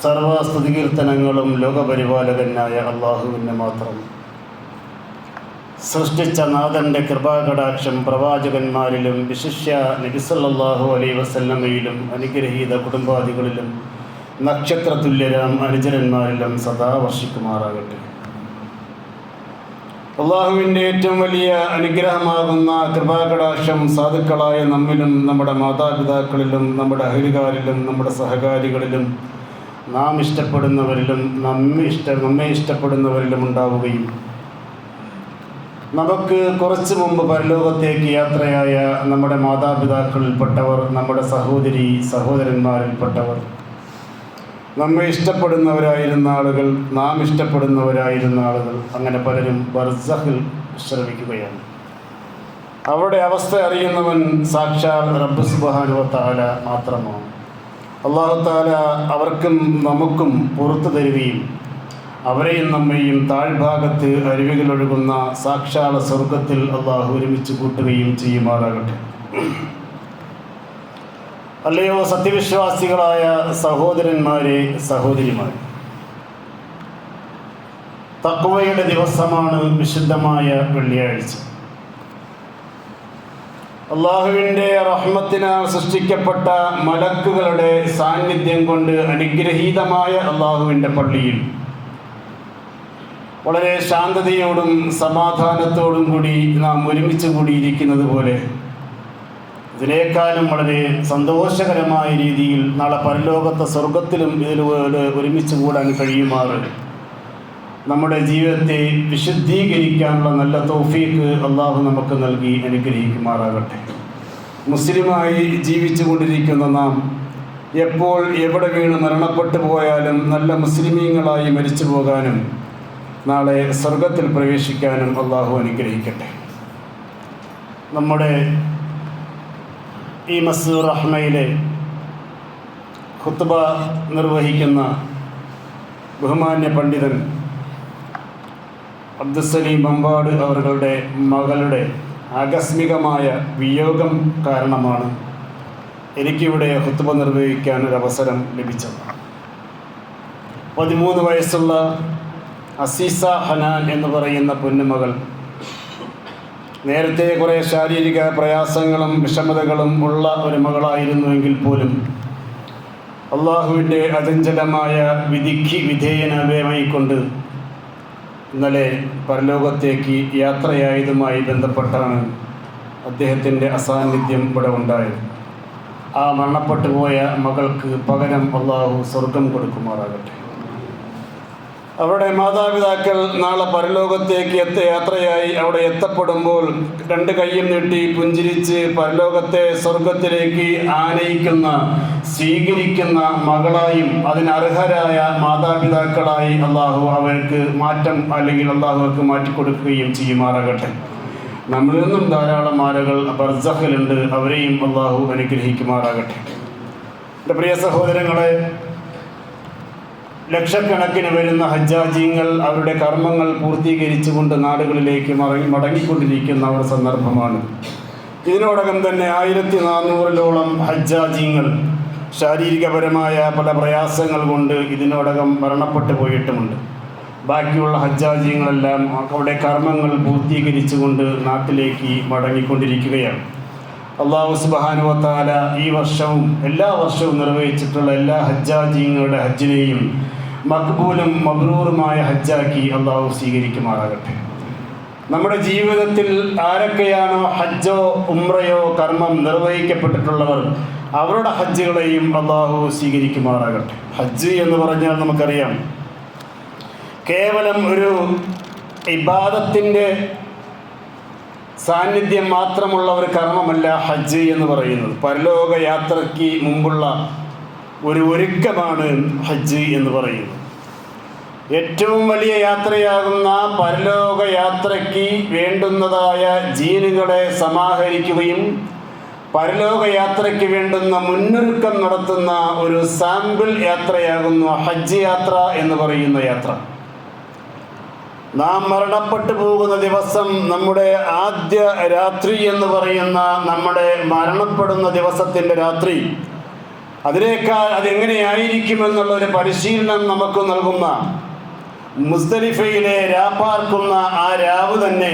സർവസ്തുതികീർത്തനങ്ങളും ലോകപരിപാലകനായ അള്ളാഹുവിന് മാത്രം. സൃഷ്ടിച്ച നാഥൻ്റെ കൃപാകടാക്ഷം പ്രവാചകന്മാരിലും വിശിഷ്യ നബി സല്ലല്ലാഹു അലൈഹി വസല്ലമയിലും അനുഗ്രഹീത കുടുംബാദികളിലും നക്ഷത്രതുല്യരാം അനുചരന്മാരിലും സദാ വർഷിക്കുമാറാകട്ടെ. അള്ളാഹുവിൻ്റെ ഏറ്റവും വലിയ അനുഗ്രഹമാകുന്ന കൃപാകടാക്ഷം സാധുക്കളായ നമ്മിലും നമ്മുടെ മാതാപിതാക്കളിലും നമ്മുടെ അഹലുകാരിലും നമ്മുടെ സഹകാരികളിലും നാം ഇഷ്ടപ്പെടുന്നവരിലും നമ്മെ ഇഷ്ടപ്പെടുന്നവരിലും ഉണ്ടാവുകയും നമുക്ക് കുറച്ച് മുമ്പ് പരലോകത്തേക്ക് യാത്രയായ നമ്മുടെ മാതാപിതാക്കളിൽപ്പെട്ടവർ, നമ്മുടെ സഹോദരന്മാരിൽപ്പെട്ടവർ, നമ്മെ ഇഷ്ടപ്പെടുന്നവരായിരുന്ന ആളുകൾ, നാം ഇഷ്ടപ്പെടുന്നവരായിരുന്ന ആളുകൾ, അങ്ങനെ പലരും ബർസഖിൽ വിശ്രമിക്കുകയാണ്. അവരുടെ അവസ്ഥ അറിയുന്നവൻ സാക്ഷാൽ റബ്ബ് സുബ്ഹാനഹു വ തആല മാത്രമാണ്. അല്ലാഹു തആല അവർക്കും നമുക്കും പുറത്തു തരികയും അവരെയും നമ്മെയും താഴ്ഭാഗത്ത് അരുവികളൊഴുകുന്ന സാക്ഷാൽ സ്വർഗത്തിൽ അള്ളാഹു ഒരുമിച്ച് കൂട്ടുകയും ചെയ്യുമാറാകട്ടെ. അല്ലയോ സത്യവിശ്വാസികളായ സഹോദരന്മാരെ, സഹോദരിമാരെ, തഖ്വയുടെ ദിവസമാണ് വിശുദ്ധമായ വെള്ളിയാഴ്ച. അള്ളാഹുവിൻ്റെ റഹ്മത്തിനാൽ സൃഷ്ടിക്കപ്പെട്ട മലക്കുകളുടെ സാന്നിധ്യം കൊണ്ട് അനുഗ്രഹീതമായ അള്ളാഹുവിൻ്റെ പള്ളിയിൽ വളരെ ശാന്തതയോടും സമാധാനത്തോടും കൂടി നാം ഒരുമിച്ച് കൂടിയിരിക്കുന്നത് പോലെ ഇതിനേക്കാളും വളരെ സന്തോഷകരമായ രീതിയിൽ നാളെ പരലോകത്തെ സ്വർഗത്തിലും ഇതിലൂടെ ഒരുമിച്ച് കൂടാൻ കഴിയുമാറ് നമ്മുടെ ജീവിതത്തെ വിശുദ്ധീകരിക്കാനുള്ള നല്ല തൗഫീഖ് അള്ളാഹു നമുക്ക് നൽകി അനുഗ്രഹിക്കുമാറാകട്ടെ. മുസ്ലിമായി ജീവിച്ചു കൊണ്ടിരിക്കുന്ന നാം എപ്പോൾ എവിടെ വീണ് മരണപ്പെട്ടു പോയാലും നല്ല മുസ്ലിമീങ്ങളായി മരിച്ചു പോകാനും നാളെ സ്വർഗത്തിൽ പ്രവേശിക്കാനും അള്ളാഹു അനുഗ്രഹിക്കട്ടെ. നമ്മുടെ ഈ മസ്ജിദുർ റഹ്മയിലെ ഖുത്ബ നിർവഹിക്കുന്ന ബഹുമാന്യ പണ്ഡിതൻ അബ്ദുസ്സലീം മമ്പാട് അവരുടെ മകളുടെ ആകസ്മികമായ വിയോഗം കാരണമാണ് എനിക്കിവിടെ ഖുത്ബ നിർവഹിക്കാൻ ഒരവസരം ലഭിച്ചത്. 13 വയസ്സുള്ള അസീസ ഹനാൻ എന്ന് പറയുന്ന പൊന്നുമകൾ നേരത്തെ കുറേ ശാരീരിക പ്രയാസങ്ങളും വിഷമതകളും ഉള്ള ഒരു മകളായിരുന്നുവെങ്കിൽ പോലും അള്ളാഹുവിൻ്റെ അചഞ്ചലമായ വിധിക്ക് വിധേയനാവേമായിക്കൊണ്ട് ഇന്നലെ പരലോകത്തേക്ക് യാത്രയായതുമായി ബന്ധപ്പെട്ടാണ് അദ്ദേഹത്തിൻ്റെ അസാന്നിധ്യം ഇവിടെ ഉണ്ടായത്. ആ മരണപ്പെട്ടു പോയ മകൾക്ക് പകരം അള്ളാഹു സ്വർഗം കൊടുക്കുമാറാകട്ടെ. അവരുടെ മാതാപിതാക്കൾ നാളെ പരലോകത്തേക്ക് യാത്രയായി അവിടെ എത്തപ്പെടുമ്പോൾ 2 കൈയും നീട്ടി പുഞ്ചിരിച്ച് പരലോകത്തെ സ്വർഗത്തിലേക്ക് ആനയിക്കുന്ന, സ്വീകരിക്കുന്ന മകളായും അതിനർഹരായ മാതാപിതാക്കളായി അള്ളാഹു അവർക്ക് മാറ്റം അല്ലെങ്കിൽ അള്ളാഹു അവർക്ക് മാറ്റിക്കൊടുക്കുകയും ചെയ്യുമാറാകട്ടെ. നമ്മളിൽ നിന്നും ധാരാളം ആളുകൾ ബർസഖിലുണ്ട്, അവരെയും അള്ളാഹു അനുഗ്രഹിക്കുമാറാകട്ടെ. എൻ്റെ പ്രിയ സഹോദരങ്ങളെ, ലക്ഷക്കണക്കിന് വരുന്ന ഹജ്ജാജിങ്ങൾ അവരുടെ കർമ്മങ്ങൾ പൂർത്തീകരിച്ചുകൊണ്ട് നാടുകളിലേക്ക് മടങ്ങിക്കൊണ്ടിരിക്കുന്ന ഒരു സന്ദർഭമാണ്. ഇതിനോടകം തന്നെ 1400-ഓളം ഹജ്ജാജിങ്ങൾ ശാരീരികപരമായ പല പ്രയാസങ്ങൾ കൊണ്ട് ഇതിനോടകം മരണപ്പെട്ടു പോയിട്ടുമുണ്ട്. ബാക്കിയുള്ള ഹജ്ജാജിങ്ങളെല്ലാം അവരുടെ കർമ്മങ്ങൾ പൂർത്തീകരിച്ചുകൊണ്ട് നാട്ടിലേക്ക് മടങ്ങിക്കൊണ്ടിരിക്കുകയാണ്. അല്ലാഹു സുബ്ഹാനഹു വ തആല ഈ വർഷവും എല്ലാ വർഷവും നിർവഹിച്ചിട്ടുള്ള എല്ലാ ഹജ്ജാജിങ്ങളുടെ ഹജ്ജിനെയും മഖ്ബൂലും മബ്രൂറുമായ ഹജ്ജാക്കി അള്ളാഹു സ്വീകരിക്കുമാറാകട്ടെ. നമ്മുടെ ജീവിതത്തിൽ ആരൊക്കെയാണോ ഹജ്ജോ ഉംറയോ കർമ്മം നിർവഹിക്കപ്പെട്ടിട്ടുള്ളവർ അവരുടെ ഹജ്ജുകളെയും അള്ളാഹു സ്വീകരിക്കുമാറാകട്ടെ. ഹജ്ജ് എന്ന് പറഞ്ഞാൽ നമുക്കറിയാം, കേവലം ഒരു ഇബാദത്തിൻ്റെ സാന്നിധ്യം മാത്രമുള്ള ഒരു കർമ്മമല്ല ഹജ്ജ് എന്ന് പറയുന്നത്. പരലോക യാത്രയ്ക്ക് മുമ്പുള്ള ഒരു ഒരുക്കമാണ് ഹജ്ജ് എന്ന് പറയുന്നത്. ഏറ്റവും വലിയ യാത്രയാകുന്ന പരലോക യാത്രയ്ക്ക് വേണ്ടുന്നതായ ജീനുകളെ സമാഹരിക്കുകയും പരലോക യാത്രയ്ക്ക് വേണ്ടുന്ന മുന്നൊരുക്കം നടത്തുന്ന ഒരു സാമ്പിൾ യാത്രയാകുന്നു ഹജ്ജ് യാത്ര എന്ന് പറയുന്ന യാത്ര. നാം മരണപ്പെട്ടു പോകുന്ന ദിവസം നമ്മുടെ ആദ്യ രാത്രി എന്ന് പറയുന്ന നമ്മുടെ മരണപ്പെടുന്ന ദിവസത്തിൻ്റെ രാത്രി അതിനേക്കാൾ അതെങ്ങനെയായിരിക്കുമെന്നുള്ളൊരു പരിശീലനം നമുക്ക് നൽകുന്ന, മുസ്ദലിഫയിലെ രാപ്പാർക്കുന്ന ആ രാവ് തന്നെ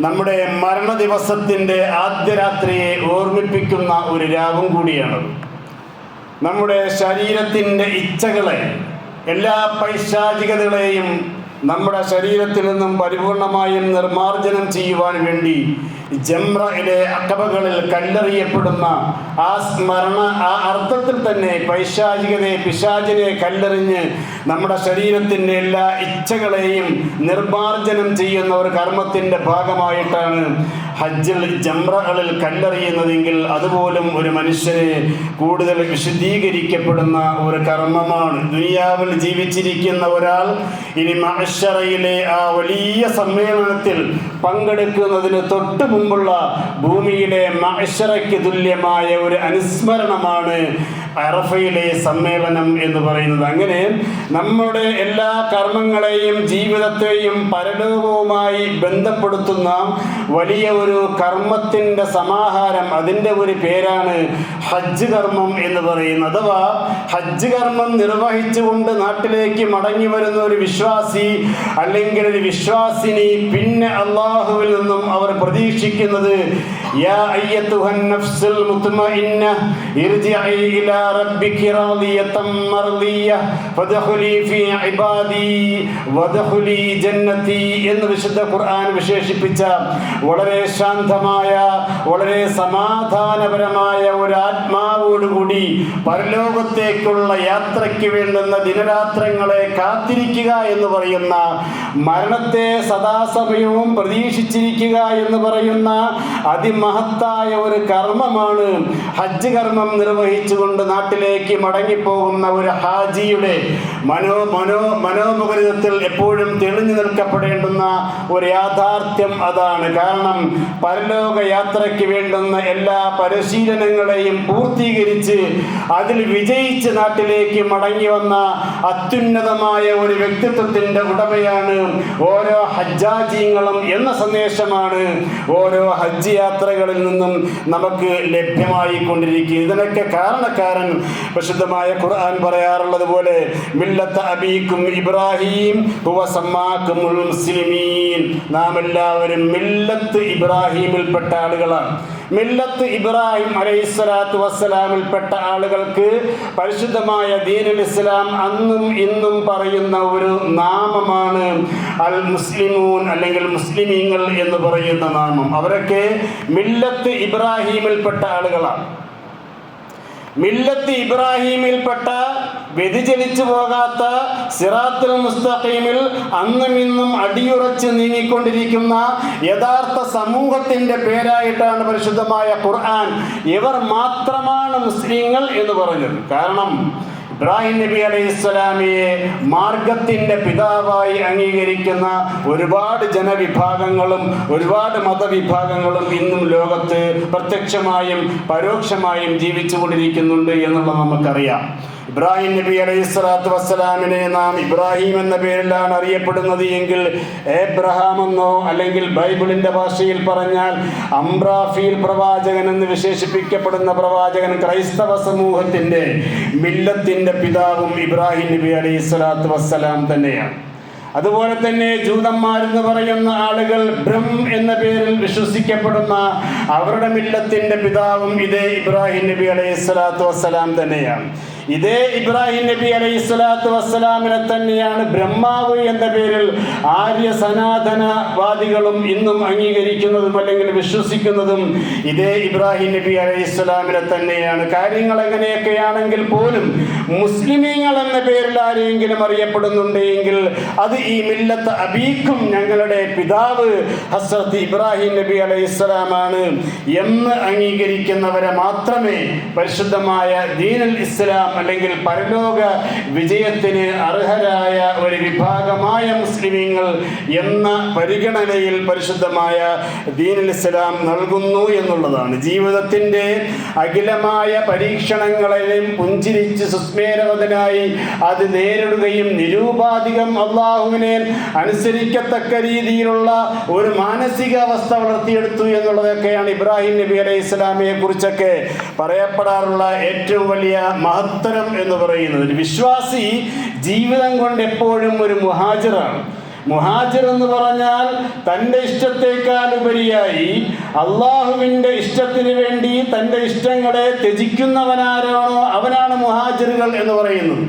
നമ്മുടെ മരണ ദിവസത്തിൻ്റെ ആദ്യ രാത്രിയെ ഓർമ്മിപ്പിക്കുന്ന ഒരു രാവും കൂടിയാണ്. നമ്മുടെ ശരീരത്തിൻ്റെ ഇച്ഛകളെ, എല്ലാ പൈശാചികതകളെയും നമ്മുടെ ശരീരത്തിൽ നിന്നും പരിപൂർണമായും നിർമാർജനം ചെയ്യുവാൻ വേണ്ടി ജംറയിലെ അക്കബകളിൽ കല്ലെറിയപ്പെടുന്ന ആ സ്മരണ, ആ അർത്ഥത്തിൽ തന്നെ പൈശാചികതയെ, പിശാചിനെ കല്ലെറിഞ്ഞ് നമ്മുടെ ശരീരത്തിൻ്റെ എല്ലാ ഇച്ഛകളെയും നിർമാർജനം ചെയ്യുന്ന ഒരു കർമ്മത്തിൻ്റെ ഭാഗമായിട്ടാണ് ഹജ്ജിൽ ജംറകളിൽ കല്ലെറിയുന്നതെങ്കിൽ അതുപോലും ഒരു മനുഷ്യനെ കൂടുതൽ വിശുദ്ധീകരിക്കപ്പെടുന്ന ഒരു കർമ്മമാണ്. ദുനിയാവിൽ ജീവിച്ചിരിക്കുന്ന ഒരാൾ ഇനി മഹ്ശറയിലെ ആ വലിയ സമ്മേളനത്തിൽ പങ്കെടുക്കുന്നതിന് തൊട്ട് മുമ്പുള്ള ഭൂമിയിലെ മഹ്ശറയ്ക്ക് തുല്യമായ ഒരു അനുസ്മരണമാണ് അറഫയിലെ സമ്മേളനം എന്ന് പറയുന്നത്. അങ്ങനെ നമ്മുടെ എല്ലാ കർമ്മങ്ങളെയും ജീവിതത്തെയും പരലോകവുമായി ബന്ധപ്പെടുത്തുന്ന വലിയ ഒരു കർമ്മത്തിൻ്റെ സമാഹാരം, അതിൻ്റെ ഒരു പേരാണ് ഹജ്ജ് കർമ്മം എന്ന് പറയുന്നത്. അഥവാ ഹജ്ജ് കർമ്മം നിർവഹിച്ചുകൊണ്ട് നാട്ടിലേക്ക് മടങ്ങി വരുന്ന ഒരു വിശ്വാസി അല്ലെങ്കിൽ ഒരു വിശ്വാസിനി പിന്നെ അള്ളാഹുവിൽ നിന്നും അവർ പ്രതീക്ഷിക്കുന്നത്, യാ അയ്യത്തുഹൻ നഫ്സുൽ മുത്മഇന്ന ഇർജിഇ ഇലാ റബ്ബികി റാദിയതൻ മർദിയ ഫദ്ഖുലി ഫീ ഇബാദി വദ്ഖുലി ജന്നതി എന്ന് വിശുദ്ധ ഖുർആൻ വിശേഷിപ്പിച്ച വളരെ ശാന്തമായ, വളരെ സമാധാനപരമായ ഒരു ആത്മാവോടുകൂടി പരലോകത്തേക്കുള്ള യാത്രയ്ക്ക് വേണ്ടുന്ന ദിനരാത്രങ്ങളെ കാത്തിരിക്കുക എന്ന് പറയുന്ന, മരണത്തെ സദാസമയവും പ്രതീക്ഷിച്ചിരിക്കുക എന്ന് പറയുന്ന അതിമഹത്തായ ഒരു കർമ്മമാണ് ഹജ്ജ് കർമ്മം നിർവഹിച്ചുകൊണ്ട് നാട്ടിലേക്ക് മടങ്ങിപ്പോകുന്ന ഒരു ഹാജിയുടെ മനോമുഖരിതത്തിൽ എപ്പോഴും തെളിഞ്ഞു നിൽക്കപ്പെടേണ്ടുന്ന ഒരു യാഥാർത്ഥ്യം അതാണ്. കാരണം പരലോക യാത്രയ്ക്ക് വേണ്ടുന്ന എല്ലാ പരിശീലനങ്ങളെയും പൂർത്തീകരിച്ച് അതിൽ വിജയിച്ച് നാട്ടിലേക്ക് മടങ്ങി വന്ന അത്യുന്നതമായ ഒരു വ്യക്തിത്വത്തിൻ്റെ ഉടമയാണ് ഓരോ ഹജ്ജാജിങ്ങളും എന്ന സന്ദേശമാണ് ഓരോ ഹജ്ജ് യാത്രകളിൽ നിന്നും നമുക്ക് ലഭ്യമായി കൊണ്ടിരിക്കുക. ഇതിനൊക്കെ കാരണക്കാരൻ പരിശുദ്ധമായ ഖുർആൻ പറയാറുള്ളത് പോലെ മില്ലത്ത അബീക്കും ഇബ്രാഹിം ഹുവ സമ്മാക്കുമുൽ മുസ്ലിമീൻ, നാം എല്ലാവരും മില്ലത്ത് ഇബ്രാഹിമിൽപ്പെട്ട ആളുകളാണ്. മില്ലത്ത് ഇബ്രാഹിം അലൈഹിസ്സലാത്തു വസ്സലാമിൽപ്പെട്ട ആളുകൾക്ക് പരിശുദ്ധമായ ദീനുൽ ഇസ്ലാം അന്നും ഇന്നും പറയുന്ന ഒരു നാമമാണ് അൽ മുസ്ലിമൂൻ അല്ലെങ്കിൽ മുസ്ലിമീങ്ങൾ എന്ന് പറയുന്ന നാമം. അവരൊക്കെ മില്ലത്ത് ഇബ്രാഹിമിൽപ്പെട്ട ആളുകളാണ്. മില്ലത്ത് ഇബ്രാഹിമിൽപ്പെട്ട, വ്യതിചലിച്ചു പോകാത്ത സിറാത്തുൽ മുസ്തഖീമിൽ അന്നും ഇന്നും അടിയുറച്ച് നീങ്ങിക്കൊണ്ടിരിക്കുന്ന യഥാർത്ഥ സമൂഹത്തിൻ്റെ പേരായിട്ടാണ് പരിശുദ്ധമായ ഖുർആൻ ഇവർ മാത്രമാണ് മുസ്ലിങ്ങൾ എന്ന് പറഞ്ഞത്. കാരണം ഇബ്രാഹിം നബി അലൈഹിസ്സലാമിയെ മാർഗത്തിൻ്റെ പിതാവായി അംഗീകരിക്കുന്ന ഒരുപാട് ജനവിഭാഗങ്ങളും ഒരുപാട് മതവിഭാഗങ്ങളും ഇന്നും ലോകത്ത് പ്രത്യക്ഷമായും പരോക്ഷമായും ജീവിച്ചുകൊണ്ടിരിക്കുന്നുണ്ട് എന്നുള്ളത് നമുക്കറിയാം. ഇബ്രാഹിം നബി അലൈഹിസ്സലാത്തു വസ്സലാമിനെ നാം ഇബ്രാഹിം എന്ന പേരിലാണ് അറിയപ്പെടുന്നത് എങ്കിൽ ഏബ്രഹാം എന്നോ അല്ലെങ്കിൽ ബൈബിളിൻ്റെ ഭാഷയിൽ പറഞ്ഞാൽ അംബ്രാഫീൽ പ്രവാചകൻ എന്ന് വിശേഷിപ്പിക്കപ്പെടുന്ന പ്രവാചകൻ ക്രൈസ്തവ സമൂഹത്തിൻ്റെ മില്ലത്തിൻ്റെ പിതാവും ഇബ്രാഹിം നബി അലൈഹിസ്സലാത്തു വസ്സലാം തന്നെയാണ്. അതുപോലെ തന്നെ ജൂതന്മാരെന്ന് പറയുന്ന ആളുകൾ ബ്രം എന്ന പേരിൽ വിശ്വസിക്കപ്പെടുന്ന അവരുടെ മില്ലത്തിൻ്റെ പിതാവും ഇതേ ഇബ്രാഹിം നബി അലൈഹിസ്സലാത്തു വസ്സലാം തന്നെയാണ്. ഇതേ ഇബ്രാഹിം നബി അലൈഹിസ്സലാത്തു വസ്സലാമിനെ തന്നെയാണ് ബ്രഹ്മാവ് എന്ന പേരിൽ ആര്യ സനാതനവാദികളും ഇന്നും അംഗീകരിക്കുന്നതും അല്ലെങ്കിൽ വിശ്വസിക്കുന്നതും ഇതേ ഇബ്രാഹിം നബി അലൈഹിസ്സലാമിനെ തന്നെയാണ്. കാര്യങ്ങൾ എങ്ങനെയൊക്കെയാണെങ്കിൽ പോലും മുസ്ലിമീങ്ങൾ എന്ന പേരിൽ ആരെങ്കിലും അറിയപ്പെടുന്നുണ്ടെങ്കിൽ അത് ഈ മില്ലത്ത് അബീക്കും, ഞങ്ങളുടെ പിതാവ് ഹസ്രത്ത് ഇബ്രാഹിം നബി അലൈഹിസ്സലാമാണ് എന്ന് അംഗീകരിക്കുന്നവരെ മാത്രമേ പരിശുദ്ധമായ ദീനുൽ ഇസ്ലാം അല്ലെങ്കിൽ പരലോക വിജയത്തിന് അർഹരായ ഒരു വിഭാഗമായ മുസ്ലിമീങ്ങൾ എന്ന പരിഗണനയിൽ പരിശുദ്ധമായ ദീനുൽ ഇസ്ലാം നൽകുന്നു എന്നുള്ളതാണ്. ജീവിതത്തിൻ്റെ അഖിലമായ പരീക്ഷണങ്ങളെയും പുഞ്ചിരിച്ച് സുസ്മേരവതനായി അത് നേരിടുകയും നിരൂപാധികം അള്ളാഹുവിനെ അനുസരിക്കത്തക്ക രീതിയിലുള്ള ഒരു മാനസികാവസ്ഥ വളർത്തിയെടുത്തു എന്നുള്ളതൊക്കെയാണ് ഇബ്രാഹിം നബി അലൈഹി ഇസ്ലാമിയെ കുറിച്ചൊക്കെ പറയപ്പെടാറുള്ള ഏറ്റവും വലിയ മഹത്തരം എന്ന് പറയുന്നത്. ഒരു വിശ്വാസി ജീവിതം കൊണ്ട് എപ്പോഴും ഒരു മുഹാജിറാണ്. മുഹാജിർ എന്ന് പറഞ്ഞാൽ തൻ്റെ ഇഷ്ടത്തേക്കാൾ ഉപരിയായി അള്ളാഹുവിൻ്റെ ഇഷ്ടത്തിന് വേണ്ടി തൻ്റെ ഇഷ്ടങ്ങളെ ത്യജിക്കുന്നവനാരാണോ അവനാണ് മുഹാജിറുകൾ എന്ന് പറയുന്നത്.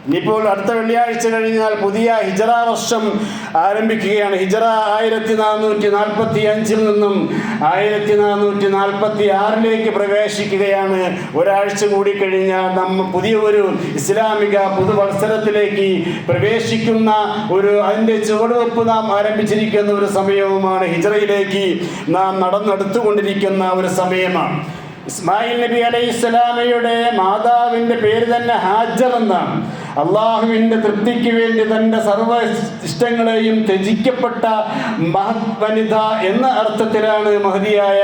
ഇനിയിപ്പോൾ അടുത്ത വെള്ളിയാഴ്ച കഴിഞ്ഞാൽ പുതിയ ഹിജറ വർഷം ആരംഭിക്കുകയാണ്. ഹിജറ 1445 നിന്നും 1446 പ്രവേശിക്കുകയാണ്. ഒരാഴ്ച കൂടി കഴിഞ്ഞാൽ പുതിയ ഒരു ഇസ്ലാമിക പുതുവത്സരത്തിലേക്ക് പ്രവേശിക്കുന്ന അതിൻ്റെ ചുവടുവെപ്പ് നാം ആരംഭിച്ചിരിക്കുന്ന ഒരു സമയവുമാണ്. ഹിജറയിലേക്ക് നാം നടന്നെടുത്തുകൊണ്ടിരിക്കുന്ന ഒരു സമയമാണ്. ഇസ്മായിൽ നബി അലൈഹി സ്വലാമയുടെ മാതാവിൻ്റെ പേര് തന്നെ ഹാജർ എന്നാണ്. അള്ളാഹുവിൻ്റെ തൃപ്തിക്ക് വേണ്ടി തൻ്റെ സർവ്വ ഇഷ്ടങ്ങളെയും ത്യജിക്കപ്പെട്ട മഹത് വനിത എന്ന അർത്ഥത്തിലാണ് മഹദിയായ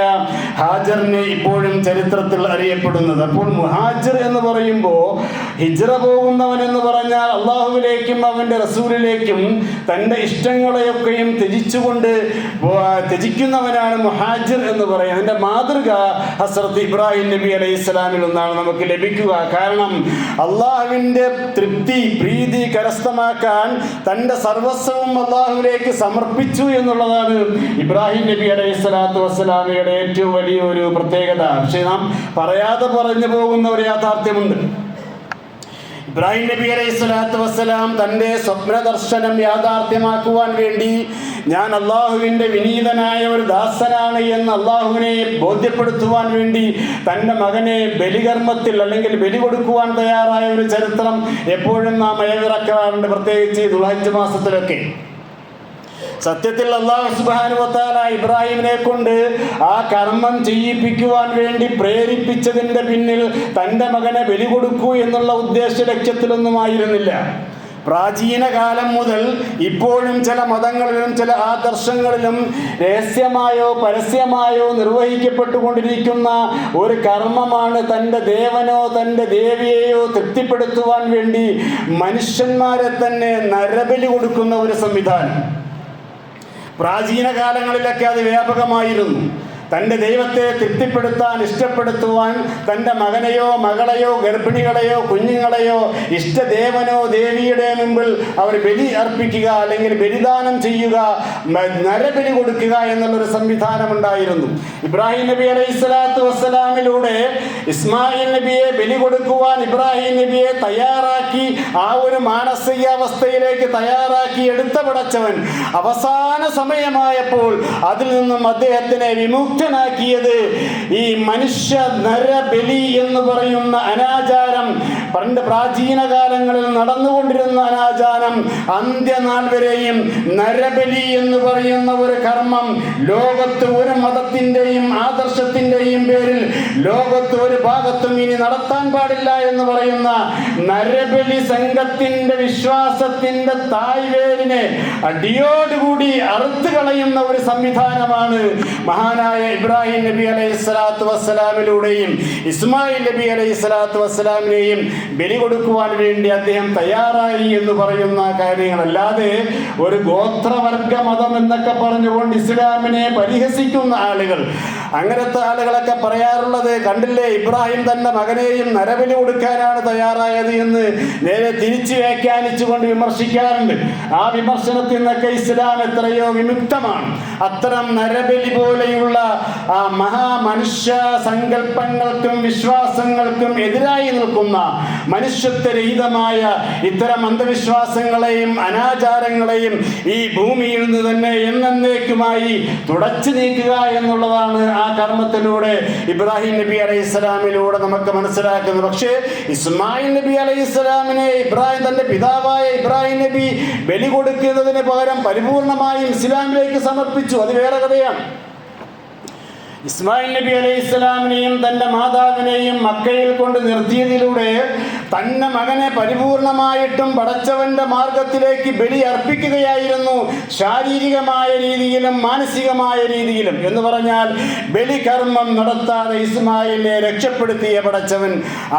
ഹാജറിനെ ഇപ്പോഴും ചരിത്രത്തിൽ അറിയപ്പെടുന്നത്. അപ്പോൾ മുഹാജിർ എന്ന് പറയുമ്പോൾ ഹിജ്റ പോകുന്നവൻ എന്ന് പറഞ്ഞാൽ അള്ളാഹുവിലേക്കും അവൻ്റെ റസൂലിലേക്കും തൻ്റെ ഇഷ്ടങ്ങളെയൊക്കെയും ത്യജിക്കുന്നവനാണ് മുഹാജിർ എന്ന് പറയുന്നത്. അതിൻ്റെ മാതൃക ഹസ്രത്ത് ഇബ്രാഹിം നബി അലൈഹി സ്വലാമിൽ നിന്നാണ് നമുക്ക് ലഭിക്കുക. കാരണം അള്ളാഹുവിൻ്റെ പ്രീതി കരസ്ഥമാക്കാൻ തൻ്റെ സർവസ്വവും അള്ളാഹുവിലേക്ക് സമർപ്പിച്ചു എന്നുള്ളതാണ് ഇബ്രാഹിം നബി അലൈഹി സ്വലാത്തു വസ്സലാമയുടെ ഏറ്റവും വലിയൊരു പ്രത്യേകത. പക്ഷേ നാം പറയാതെ പറഞ്ഞു പോകുന്ന ഒരു യാഥാർത്ഥ്യമുണ്ട്. ഇബ്രാഹിം നബി അലൈഹി സ്വലാത്തു വസ്സലാം തൻ്റെ സ്വപ്ന ദർശനം യാഥാർത്ഥ്യമാക്കുവാൻ വേണ്ടി ഞാൻ അള്ളാഹുവിൻ്റെ വിനീതനായ ഒരു ദാസനാണ് എന്ന് അള്ളാഹുവിനെ ബോധ്യപ്പെടുത്തുവാൻ വേണ്ടി തൻ്റെ മകനെ ബലികർമ്മത്തിൽ അല്ലെങ്കിൽ ബലി കൊടുക്കുവാൻ തയ്യാറായ ഒരു ചരിത്രം എപ്പോഴും നാം അയവിറക്കാറുണ്ട്, പ്രത്യേകിച്ച് ദുൽഹജ്ജ് മാസത്തിലൊക്കെ. സത്യത്തിൽ അല്ലാഹു സുബ്ഹാനഹു വ തആല ഇബ്രാഹിമിനെ കൊണ്ട് ആ കർമ്മം ചെയ്യിപ്പിക്കുവാൻ വേണ്ടി പ്രേരിപ്പിച്ചതിൻ്റെ പിന്നിൽ തൻ്റെ മകനെ ബലി കൊടുക്കൂ എന്നുള്ള ഉദ്ദേശ ലക്ഷ്യത്തിലൊന്നുമായിരുന്നില്ല. പ്രാചീന കാലം മുതൽ ഇപ്പോഴും ചില മതങ്ങളിലും ചില ആദർശങ്ങളിലും രഹസ്യമായോ പരസ്യമായോ നിർവഹിക്കപ്പെട്ടുകൊണ്ടിരിക്കുന്ന ഒരു കർമ്മമാണ് തൻ്റെ ദേവനോ തൻ്റെ ദേവിയെയോ തൃപ്തിപ്പെടുത്തുവാൻ വേണ്ടി മനുഷ്യന്മാരെ തന്നെ നരബലി കൊടുക്കുന്ന ഒരു സംവിധാനം. പ്രാചീന കാലങ്ങളിലൊക്കെ അത് വ്യാപകമായിരുന്നു. തൻ്റെ ദൈവത്തെ തൃപ്തിപ്പെടുത്താൻ ഇഷ്ടപ്പെടുത്തുവാൻ തൻ്റെ മകനെയോ മകളെയോ ഗർഭിണികളെയോ കുഞ്ഞുങ്ങളെയോ ഇഷ്ടദേവനോ ദേവിയുടെ മുമ്പിൽ അവർ ബലി അർപ്പിക്കുക അല്ലെങ്കിൽ ബലിദാനം ചെയ്യുക, നരബലി കൊടുക്കുക എന്നുള്ളൊരു സംവിധാനം ഉണ്ടായിരുന്നു. ഇബ്രാഹിം നബി അലൈഹി സ്വലാത്തു വസ്സലാമിലൂടെ ഇസ്മായിൽ നബിയെ ബലി കൊടുക്കുവാൻ ഇബ്രാഹിം നബിയെ തയ്യാറാക്കി ആ ഒരു മാനസികാവസ്ഥയിലേക്ക് തയ്യാറാക്കി എടുത്ത പടച്ചവൻ അവസാന സമയമായപ്പോൾ അതിൽ നിന്നും അദ്ദേഹത്തിനെ വിമുക്തനാക്കിയത് ഈ മനുഷ്യ നരബലി എന്ന് പറയുന്ന അനാചാരം, പണ്ട് പ്രാചീന കാലങ്ങളിൽ നടന്നുകൊണ്ടിരുന്ന അനാചാരം അന്ത്യനാൾ വരെയും നരബലി എന്ന് പറയുന്ന ഒരു കർമ്മം ലോകത്ത് ഒരു മതത്തിൻ്റെയും ആദർശത്തിൻ്റെയും പേരിൽ ലോകത്ത് ഒരു ഭാഗത്തും ഇനി നടത്താൻ പാടില്ല എന്ന് പറയുന്ന നരബലി സംഘത്തിൻ്റെ വിശ്വാസത്തിൻ്റെ തായ്വേരിനെ അടിയോടുകൂടി അറുത്ത് കളയുന്ന ഒരു സംവിധാനമാണ് മഹാനായ ഇബ്രാഹിം നബി അലൈഹി സ്വലാത്തു വസ്സലാമിലൂടെയും ഇസ്മായിൽ നബി അലൈഹി സ്വലാത്തു വസ്സലാമിനെയും ബലി കൊടുക്കുവാൻ വേണ്ടി അദ്ദേഹം തയ്യാറായി എന്ന് പറയുന്ന കാര്യങ്ങളല്ലാതെ ഒരു ഗോത്രവർഗ മതം എന്നൊക്കെ പറഞ്ഞുകൊണ്ട് ഇസ്ലാമിനെ പരിഹസിക്കുന്ന ആളുകൾ, അങ്ങനത്തെ ആളുകളൊക്കെ പറയാറുള്ളത് കണ്ടില്ലേ, ഇബ്രാഹിം തന്റെ മകനെയും നരബലി കൊടുക്കാനാണ് തയ്യാറായത് എന്ന് നേരെ തിരിച്ചു വ്യാഖ്യാനിച്ചുകൊണ്ട് വിമർശിക്കാറുണ്ട്. ആ വിമർശനത്തിൽ നിന്നൊക്കെ ഇസ്ലാം എത്രയോ വിമുക്തമാണ്. അത്തരം നരബലി പോലെയുള്ള ആ മഹാമനുഷ്യ സങ്കല്പങ്ങൾക്കും വിശ്വാസങ്ങൾക്കും എതിരായി നിൽക്കുന്ന മനുഷ്യത്വരഹിതമായ ഇത്തരം അന്ധവിശ്വാസങ്ങളെയും അനാചാരങ്ങളെയും ഈ ഭൂമിയിൽ നിന്ന് തന്നെ എന്നേക്കുമായി തുടച്ചു നീക്കുക എന്നുള്ളതാണ് ആ കർമ്മത്തിലൂടെ ഇബ്രാഹിം നബി അലൈഹി സ്വലാമിലൂടെ നമുക്ക് മനസ്സിലാക്കുന്നത്. പക്ഷേ ഇസ്മായിൽ നബി അലൈഹി സ്വലാമിനെ ഇബ്രാഹിം തന്റെ പിതാവായ ഇബ്രാഹിം നബി ബലി കൊടുക്കുന്നതിന് പകരം പരിപൂർണമായും ഇസ്ലാമിലേക്ക് സമർപ്പിച്ചു. അത് വേറെ കഥയാണ്. ഇസ്മായിൽ നബി അലൈഹി സ്വലാമിനെയും തൻ്റെ മാതാവിനെയും മക്കയിൽ കൊണ്ട് നിർത്തിയതിലൂടെ തന്നെ മകനെ പരിപൂർണമായിട്ടും പടച്ചവന്റെ മാർഗത്തിലേക്ക് ബലി അർപ്പിക്കുകയായിരുന്നു, ശാരീരികമായ രീതിയിലും മാനസികമായ രീതിയിലും. എന്ന് പറഞ്ഞാൽ ബലികർമ്മം നടത്താതെ ഇസ്മായിലിനെ രക്ഷപ്പെടുത്തിയ പടച്ചവൻ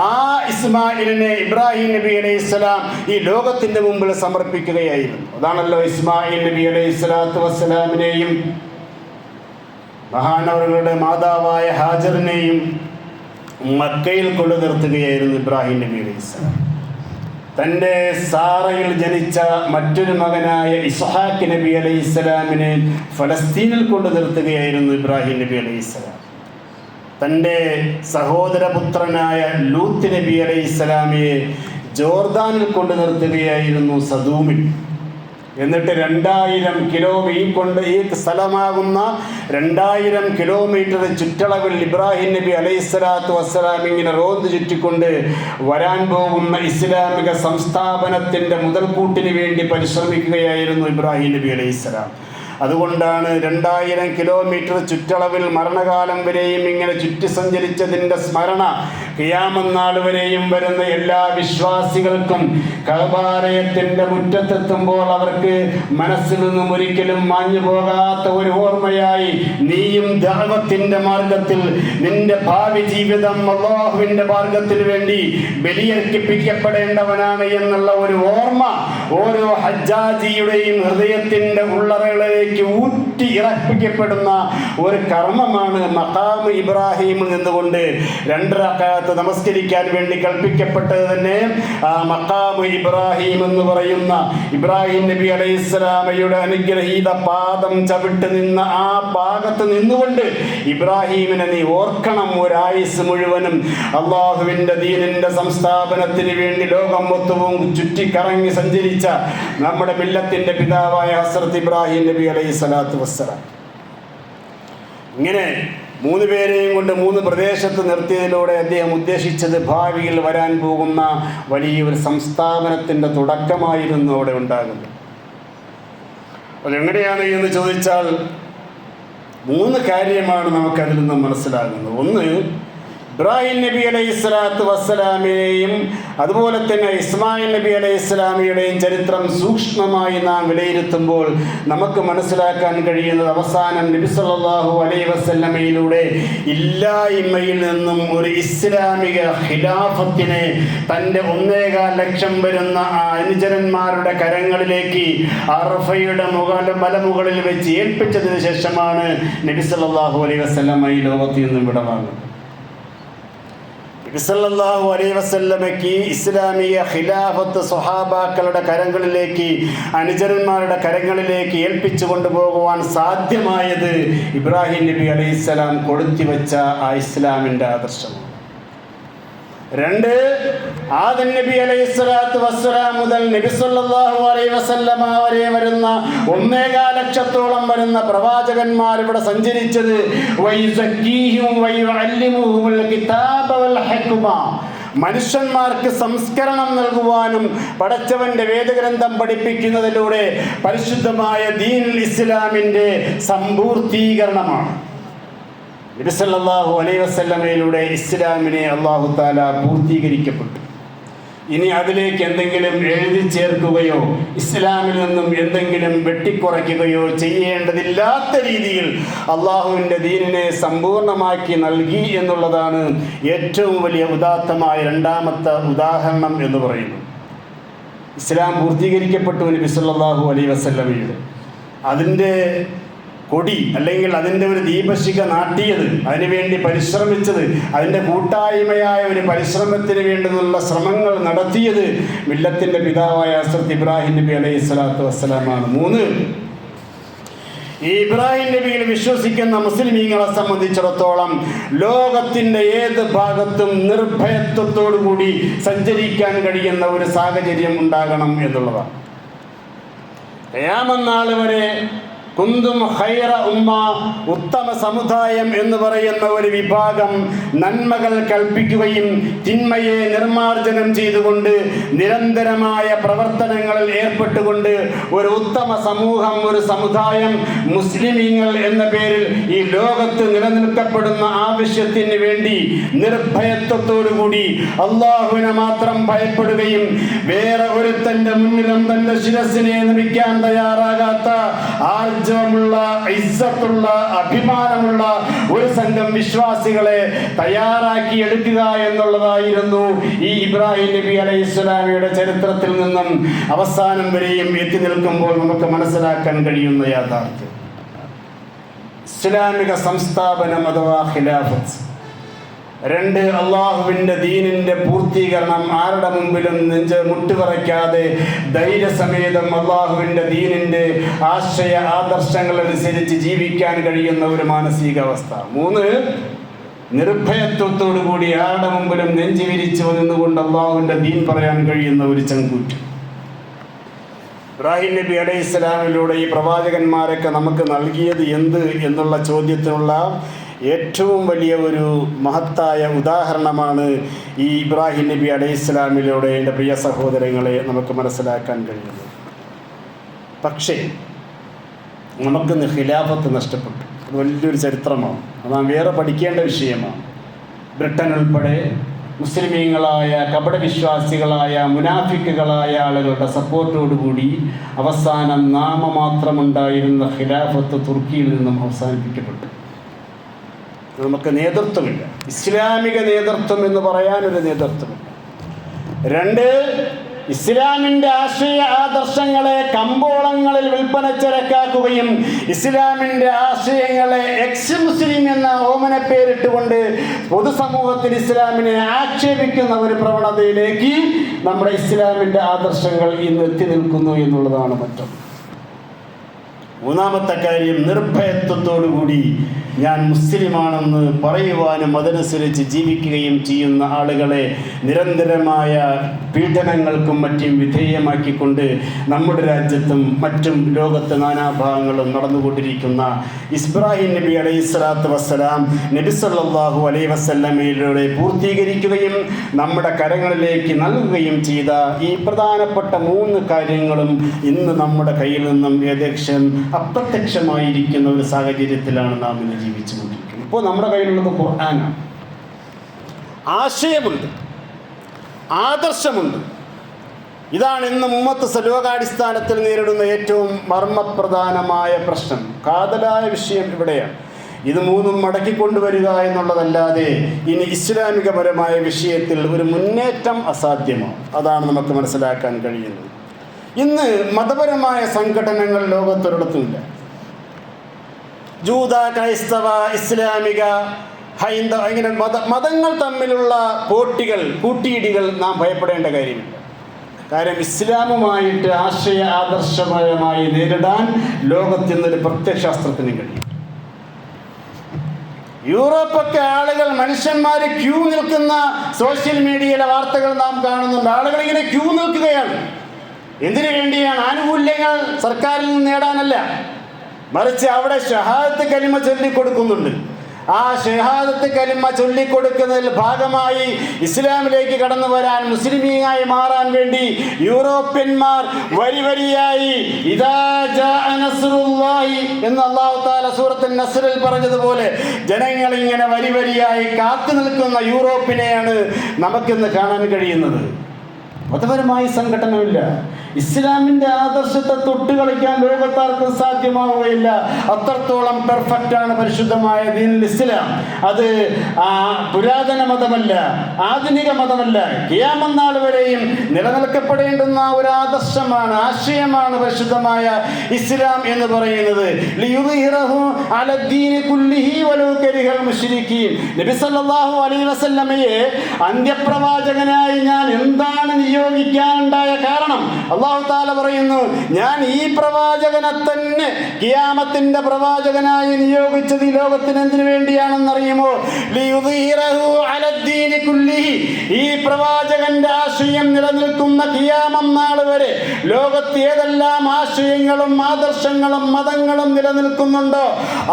ആ ഇസ്മായിലിനെ ഇബ്രാഹിം നബി അലൈഹിസ്സലാം ഈ ലോകത്തിന്റെ മുമ്പിൽ സമർപ്പിക്കുകയായിരുന്നു. അതാണല്ലോ ഇസ്മായിൽ നബി അലൈഹിസ്സലാത്തു വസ്സലാമിനെയും മഹാനവറുകളുടെ മാതാവായ ഹാജറിനെയും മക്കയിൽ കൊണ്ടു നിർത്തുകയായിരുന്നു ഇബ്രാഹിം നബി അലൈഹിസ്സലാം. തൻ്റെ സാറയിൽ ജനിച്ച മറ്റൊരു മകനായ ഇസ്ഹാഖ് നബി അലൈഹിസ്സലാമിനെ ഫലസ്തീനിൽ കൊണ്ടു നിർത്തുകയായിരുന്നു ഇബ്രാഹിം നബി അലൈഹിസ്സലാം. തൻ്റെ സഹോദരപുത്രനായ ലൂത്ത് നബി അലൈഹിസ്സലാമിയെ ജോർദാനിൽ കൊണ്ടു നിർത്തുകയായിരുന്നു സദൂമിൽ. എന്നിട്ട് 2000 ഈ സ്ഥലമാകുന്ന 2000 കിലോമീറ്റർ ചുറ്റളവിൽ ഇബ്രാഹിം നബി അലൈഹിസ്സലാത്തു വസ്സലാം ഇങ്ങനെ റോന്ത് ചുറ്റിക്കൊണ്ട് വരാൻ പോകുന്ന ഇസ്ലാമിക സംസ്ഥാപനത്തിൻ്റെ മുതൽക്കൂട്ടിന് വേണ്ടി പരിശ്രമിക്കുകയായിരുന്നു ഇബ്രാഹിം നബി അലൈഹിസ്സലാം. അതുകൊണ്ടാണ് 2000 കിലോമീറ്റർ ചുറ്റളവിൽ മരണകാലം വരെയും ഇങ്ങനെ ചുറ്റി സഞ്ചരിച്ചതിൻ്റെ സ്മരണ ഖിയാമത്ത് നാൾ വരെയും വരുന്ന എല്ലാ വിശ്വാസികൾക്കും കഅബാലയത്തിൻ്റെ മുറ്റത്തെത്തുമ്പോൾ അവർക്ക് മനസ്സിൽ നിന്നും ഒരിക്കലും മാഞ്ഞു പോകാത്ത ഒരു ഓർമ്മയായി നീയും ദഅവത്തിൻ്റെ മാർഗത്തിൽ നിന്റെ ഭാവി ജീവിതം അല്ലാഹുവിൻ്റെ മാർഗത്തിന് വേണ്ടി ബലിയർപ്പിക്കപ്പെടേണ്ടവനാണ് എന്നുള്ള ഒരു ഓർമ്മ ഓരോ ഹജ്ജാജിയുടെയും ഹൃദയത്തിൻ്റെ ഉള്ളറകളിലേക്ക് ഊറ്റി ഇറപ്പിക്കപ്പെടുന്ന ഒരു കർമ്മമാണ് മഖാം ഇബ്രാഹിമിൽ നിന്നുകൊണ്ട് 2 റക്അത്ത് നമസ്കരിക്കാൻ വേണ്ടി കൽപ്പിക്കപ്പെട്ടത് തന്നെ. ആ മഖാം ഇബ്രാഹിം എന്ന് പറയുന്ന ഇബ്രാഹിം നബി അലൈഹിസ്സലാമയുടെ അനുഗ്രഹീത പാദം ചവിട്ട് നിന്ന ആ ഭാഗത്ത് നിന്നുകൊണ്ട് ഇബ്രാഹിമിനെ നീ ഓർക്കണം. ഒരായുസ് മുഴുവനും അള്ളാഹുവിൻ്റെ ദീനിൻ്റെ സംസ്ഥാപനത്തിന് വേണ്ടി ലോകം മൊത്തവും ചുറ്റിക്കറങ്ങി സഞ്ചരിച്ച നമ്മുടെ മില്ലത്തിൻ്റെ പിതാവായ ഹസ്രത്ത് ഇബ്രാഹിം നബി അലൈഹിസ്സലാത്തു വസ്സലാം. ഇങ്ങനെ 3 പേരെയും കൊണ്ട് 3 പ്രദേശത്ത് നിർത്തിയതിലൂടെ അദ്ദേഹം ഉദ്ദേശിച്ചത് ഭാവിയിൽ വരാൻ പോകുന്ന വലിയൊരു സംസ്ഥാപനത്തിൻ്റെ തുടക്കമായിരുന്നു അവിടെ ഉണ്ടാകുന്നത്. അതെങ്ങനെയാണ് എന്ന് ചോദിച്ചാൽ 3 കാര്യമാണ് നമുക്കതിൽ നിന്നും മനസ്സിലാകുന്നത്. ഒന്ന്, ഇബ്രാഹിം നബി അലൈഹിസ്സലാത്തു വസ്സലാമിനെയും അതുപോലെ തന്നെ ഇസ്മായിൽ നബി അലൈഹിസ്സലാമിയുടെയും ചരിത്രം സൂക്ഷ്മമായി നാം വിലയിരുത്തുമ്പോൾ നമുക്ക് മനസ്സിലാക്കാൻ കഴിയുന്നത് അവസാനം നബി സല്ലല്ലാഹു അലൈഹി വസല്ലമയിലൂടെ ഇല്ലായ്മയിൽ നിന്നും ഒരു ഇസ്ലാമിക ഖിലാഫത്തിനെ തൻ്റെ 1.25 ലക്ഷം വരുന്ന അനുചരന്മാരുടെ കരങ്ങളിലേക്ക് അറഫയുടെ മലമുകളിൽ വെച്ച് ഏൽപ്പിച്ചതിന് ശേഷമാണ് നബി സല്ലല്ലാഹു അലൈഹി വസല്ലമ ഈ ലോകത്തിൽ നിന്നും വിടവാങ്ങുന്നത്. നബി സല്ലല്ലാഹു അലൈഹി വസല്ലമയ്ക്ക് ഇസ്ലാമിക ഖിലാഫത്ത് സ്വഹാബാക്കളുടെ കരങ്ങളിലേക്ക് അനുചരന്മാരുടെ കരങ്ങളിലേക്ക് ഏൽപ്പിച്ചു കൊണ്ടുപോകുവാൻ സാധ്യമായത് ഇബ്രാഹിം നബി അലൈഹിസ്സലാം കൊളുത്തിവെച്ച ആ ഇസ്ലാമിൻ്റെ ആദർശമാണ്. 2, ആദം നബി അലൈഹിസ്സലാത്തു വസ്സലാം മുതൽ നബി സല്ലല്ലാഹു അലൈഹി വസല്ലമ വരെ വരുന്ന 1.25 ലക്ഷത്തോളം വരുന്ന പ്രവാചകന്മാർ ഇവിടെ സഞ്ചരിച്ചത് വയുസക്കീഹും വയുഅല്ലിമുഹുൽ കിതാബ വൽ ഹിക്മ, മനുഷ്യന്മാർക്ക് സംസ്കരണം നൽകുവാനും പടച്ചവന്റെ വേദഗ്രന്ഥം പഠിപ്പിക്കുന്നതിലൂടെ പരിശുദ്ധമായ ദീനുൽ ഇസ്ലാമിൻ്റെ സമ്പൂർത്തീകരണമാണ്. നബി സല്ലല്ലാഹു അലൈഹി വസല്ലമയിലൂടെ ഇസ്ലാമിനെ അല്ലാഹു തആല പൂർത്തീകരിക്കപ്പെട്ടു. ഇനി അതിലേക്ക് എന്തെങ്കിലും എഴുതി ചേർക്കുകയോ ഇസ്ലാമിൽ നിന്നും എന്തെങ്കിലും വെട്ടിക്കുറയ്ക്കുകയോ ചെയ്യേണ്ടതില്ലാത്ത രീതിയിൽ അള്ളാഹുവിൻ്റെ ദീനിനെ സമ്പൂർണ്ണമാക്കി നൽകി എന്നുള്ളതാണ് ഏറ്റവും വലിയ ഉദാത്തമായ 2ാമത്തെ ഉദാഹരണം എന്ന് പറയുന്നത്. ഇസ്ലാം പൂർത്തീകരിക്കപ്പെട്ടു നബി സല്ലല്ലാഹു അലൈഹി വസല്ലമയുടെ അതിൻ്റെ കൊടി അല്ലെങ്കിൽ അതിൻ്റെ ഒരു ദീപശിഖ നാട്ടിയത്, അതിനുവേണ്ടി പരിശ്രമിച്ചത്, അതിൻ്റെ കൂട്ടായ്മയായ ഒരു പരിശ്രമത്തിന് വേണ്ടുന്നുള്ള ശ്രമങ്ങൾ നടത്തിയത് മില്ലത്തിൻ്റെ പിതാവായ ഹസ്രത്ത് ഇബ്രാഹിം നബി അലൈഹിസ്സലാത്തു വസ്സലാമാണ്. 3, ഈ ഇബ്രാഹിം നബിയിൽ വിശ്വസിക്കുന്ന മുസ്ലിമീങ്ങളെ സംബന്ധിച്ചിടത്തോളം ലോകത്തിൻ്റെ ഏത് ഭാഗത്തും നിർഭയത്വത്തോടു കൂടി സഞ്ചരിക്കാൻ കഴിയുന്ന ഒരു സാഹചര്യം ഉണ്ടാകണം എന്നുള്ളതാണ്. ഖിയാമത്ത് നാൾ വരെ കുന്തും ഖൈറ ഉമ്മ, ഉത്തമ സമുദായം എന്ന് പറയുന്ന ഒരു വിഭാഗം നന്മകൾ കൽപ്പിക്കുകയും തിന്മയെ നിർമാർജനം ചെയ്തുകൊണ്ട് നിരന്തരമായ പ്രവർത്തനങ്ങളിൽ ഏർപ്പെട്ടുകൊണ്ട് ഒരു ഉത്തമ സമൂഹം, ഒരു സമുദായം, മുസ്ലിമീങ്ങൾ എന്ന പേരിൽ ഈ ലോകത്ത് നിലനിൽക്കപ്പെടുന്ന ആവശ്യത്തിന് വേണ്ടി നിർഭയത്വത്തോടുകൂടി അള്ളാഹുവിനെ മാത്രം ഭയപ്പെടുകയും വേറെ ഒരുത്തന്റെ മുന്നിലും തന്റെ ശിരസിനെ നമിക്കാൻ തയ്യാറാകാത്ത ആർജവമുള്ള, ഇസ്സത്തുള്ള, അഭിമാനമുള്ള ഒരു സംഘം വിശ്വാസികളെ തയ്യാറാക്കി എടുക്കുക എന്നുള്ളതായിരുന്നു ഈ ഇബ്രാഹിം നബി അലൈഹിസ്സലാമിയുടെ ചരിത്രത്തിൽ നിന്നും അവസാനം വരെയും എത്തി നിൽക്കുമ്പോൾ നമുക്ക് മനസ്സിലാക്കാൻ കഴിയുന്ന യാഥാർത്ഥ്യം. ഇസ്ലാമിക സംസ്ഥാപനം അഥവാ ഖിലാഫത്ത്, 2 അള്ളാഹുവിൻ്റെ ദീനിൻ്റെ പൂർത്തീകരണം, ആരുടെ മുമ്പിലും നെഞ്ച് മുട്ടുപറയ്ക്കാതെ ധൈര്യസമേതം അള്ളാഹുവിൻ്റെ ദീനിൻ്റെ ആശയ ആദർശങ്ങളനുസരിച്ച് ജീവിക്കാൻ കഴിയുന്ന ഒരു മാനസികാവസ്ഥ. 3 നിർഭയത്വത്തോടു കൂടി ആരുടെ മുമ്പിലും നെഞ്ചു വിരിച്ചു നിന്നുകൊണ്ട് അള്ളാഹുവിൻ്റെ ദീൻ പറയാൻ കഴിയുന്ന ഒരു ചങ്കൂറ്റ്. ഇബ്രാഹിം നബി അലൈഹിസ്സലാമിലൂടെ ഈ പ്രവാചകന്മാരൊക്കെ നമുക്ക് നൽകിയത് എന്ത് എന്നുള്ള ചോദ്യത്തിനുള്ള ഏറ്റവും വലിയ ഒരു മഹത്തായ ഉദാഹരണമാണ് ഈ ഇബ്രാഹിം നബി അലൈഹിസ്സലാമിലൂടെ എൻ്റെ പ്രിയ സഹോദരങ്ങളെ നമുക്ക് മനസ്സിലാക്കാൻ കഴിയുന്നത്. പക്ഷേ നമുക്കിന്ന് ഖിലാഫത്ത് നഷ്ടപ്പെട്ടു. അത് വലിയൊരു ചരിത്രമാണ്, അത് നാം വേറെ പഠിക്കേണ്ട വിഷയമാണ്. ബ്രിട്ടൻ ഉൾപ്പെടെ മുസ്ലിമീങ്ങളായ കപടവിശ്വാസികളായ മുനാഫിക്കുകളായ ആളുകളുടെ സപ്പോർട്ടോടുകൂടി അവസാനം നാമമാത്രമുണ്ടായിരുന്ന ഖിലാഫത്ത് തുർക്കിയിൽ നിന്നും അവസാനിപ്പിക്കപ്പെട്ടു. നമുക്ക് നേതൃത്വമില്ല, ഇസ്ലാമിക നേതൃത്വം എന്ന് പറയാനൊരു നേതൃത്വമില്ല. 2 ഇസ്ലാമിൻ്റെ ആശയ ആദർശങ്ങളെ കമ്പോളങ്ങളിൽ വിൽപ്പനച്ചരക്കാക്കുകയും ഇസ്ലാമിൻ്റെ ആശയങ്ങളെ എക്സ് മുസ്ലിം എന്ന ഓമന പേരിട്ടുകൊണ്ട് പൊതുസമൂഹത്തിൽ ഇസ്ലാമിനെ ആക്ഷേപിക്കുന്ന ഒരു പ്രവണതയിലേക്ക് നമ്മുടെ ഇസ്ലാമിൻ്റെ ആദർശങ്ങൾ ഇന്ന് എത്തി നിൽക്കുന്നു എന്നുള്ളതാണ് മറ്റൊന്ന്. 3ാമത്തെ കാര്യം, നിർഭയത്വത്തോടുകൂടി ഞാൻ മുസ്ലിമാണെന്ന് പറയുവാനും അതനുസരിച്ച് ജീവിക്കുകയും ചെയ്യുന്ന ആളുകളെ നിരന്തരമായ പീഡനങ്ങൾക്കും മറ്റും വിധേയമാക്കിക്കൊണ്ട് നമ്മുടെ രാജ്യത്തും മറ്റും ലോകത്തെ നാനാഭാഗങ്ങളും നടന്നുകൊണ്ടിരിക്കുന്ന ഇബ്രാഹിം നബി അലൈഹിസ്സലാത്തു വസ്സലാം നബി സല്ലല്ലാഹു അലൈഹി വസല്ലമയിലൂടെ പൂർത്തീകരിക്കുകയും നമ്മുടെ കരങ്ങളിലേക്ക് നൽകുകയും ചെയ്ത ഈ പ്രധാനപ്പെട്ട 3 കാര്യങ്ങളും ഇന്ന് നമ്മുടെ കയ്യിൽ നിന്നും ഏകദേശം അപ്രത്യക്ഷമായിരിക്കുന്ന ഒരു സാഹചര്യത്തിലാണ് നാം ഇന്ന് ജീവിച്ചുകൊണ്ടിരിക്കുന്നത്. ഇപ്പോൾ നമ്മുടെ കയ്യിലുള്ളത് ഖുർആനാണ്. ആശയമുണ്ട്, ആദർശമുണ്ട്. ഇതാണ് ഇന്ന് ഉമ്മത്ത് ലോകാടിസ്ഥാനത്തിൽ നേരിടുന്ന ഏറ്റവും മർമ്മപ്രധാനമായ പ്രശ്നം, കാതലായ വിഷയം ഇവിടെയാണ്. ഇത് 3ഉം മടക്കിക്കൊണ്ടുവരിക എന്നുള്ളതല്ലാതെ ഇനി ഇസ്ലാമികപരമായ വിഷയത്തിൽ ഒരു മുന്നേറ്റം അസാധ്യമാണ്. അതാണ് നമുക്ക് മനസ്സിലാക്കാൻ കഴിയുന്നത്. ഇന്ന് മതപരമായ സംഘടനകൾ ലോകത്തൊരിടത്തുമില്ല. ജൂത, ക്രൈസ്തവ, ഇസ്ലാമിക, ഹൈന്ദവ, ഇങ്ങനെ മതങ്ങൾ തമ്മിലുള്ള പോട്ടികൾ, കൂട്ടിയിടികൾ നാം ഭയപ്പെടേണ്ട കാര്യമില്ല. കാര്യം ഇസ്ലാമുമായിട്ട് ആശയ ആദർശപരമായി നേരിടാൻ ലോകത്തിന്നൊരു പ്രത്യയശാസ്ത്രത്തിന് കഴിയും. യൂറോപ്പൊക്കെ ആളുകൾ, മനുഷ്യന്മാർ ക്യൂ നിൽക്കുന്ന സോഷ്യൽ മീഡിയയിലെ വാർത്തകൾ നാം കാണുന്നുണ്ട്. ആളുകൾ ഇങ്ങനെ ക്യൂ നിൽക്കുകയാണ്. എന്തിനു വേണ്ടിയാണ്? ആനുകൂല്യങ്ങൾ സർക്കാരിൽ നിന്ന് നേടാനല്ല, മറിച്ച് അവിടെ ഷഹാദത്ത് കലിമ ചൊല്ലിക്കൊടുക്കുന്നുണ്ട്. ആ ഷഹാദത്ത് കലിമ ചൊല്ലിക്കൊടുക്കുന്നതിൽ ഭാഗമായി ഇസ്ലാമിലേക്ക് കടന്നു വരാൻ, മുസ്ലിമീങ്ങളായി മാറാൻ വേണ്ടി യൂറോപ്യന്മാർ വരിവരിയായി ഇദാ ജാഅ നസ്റുല്ലാഹി എന്ന് അല്ലാഹു തആല സൂറത്തുൽ നസ്റിൽ പറഞ്ഞതുപോലെ ജനങ്ങൾ ഇങ്ങനെ വരിവരിയായി കാത്തു നിൽക്കുന്ന യൂറോപ്പിനെയാണ് നമുക്കിന്ന് കാണാൻ കഴിയുന്നത്. മതപരമായി സംഘടനമില്ല. ഇസ്ലാമിൻ്റെ ആദർശത്തെ തൊട്ടുകളിക്കാൻ ലോകത്താർക്കും സാധ്യമാവുകയില്ല. അത്രത്തോളം പെർഫെക്റ്റാണ് പരിശുദ്ധമായ ദീനുൽ ഇസ്ലാം. അത് പുരാതന മതമല്ല, ആധുനിക മതമല്ല, ഖിയാമത്ത് നാൾ വരെയും നിലനിൽക്കപ്പെടേണ്ടുന്ന ഒരു ആദർശമാണ്, ആശയമാണ് പരിശുദ്ധമായ ഇസ്ലാം എന്ന് പറയുന്നത്. ലിയുദ്ഹിറഹു അലദ്ദീനി കുല്ലിഹി വലൗ കരിഹൽ മുശ്രിക്കീൻ. നബി സല്ലല്ലാഹു അലൈഹി വസല്ലമയെ അന്ത്യപ്രവാചകനായി ഞാൻ എന്താണ് നിയോഗിക്കാനുണ്ടായ കാരണം? കാരണം അല്ലാഹു തആല പറയുന്നു, ഞാൻ ഈ പ്രവാചകനെ തന്നെ ഖിയാമത്തിന്റെ പ്രവാചകനായി നിയോഗിച്ചത് ഈ ലോകത്തിന് എന്തിനു വേണ്ടിയാണെന്നറിയുമോ? ലിയുദ്ഹിറഹു അലദ്ദീനി കുല്ലിഹി. ഈ പ്രവാചകന്റെ ആശയം നിലനിൽക്കുന്ന ഖിയാമം നാൾ വരെ ലോകത്ത് ഏതെല്ലാം ആശയങ്ങളും ആദർശങ്ങളും മതങ്ങളും നിലനിൽക്കുന്നുണ്ടോ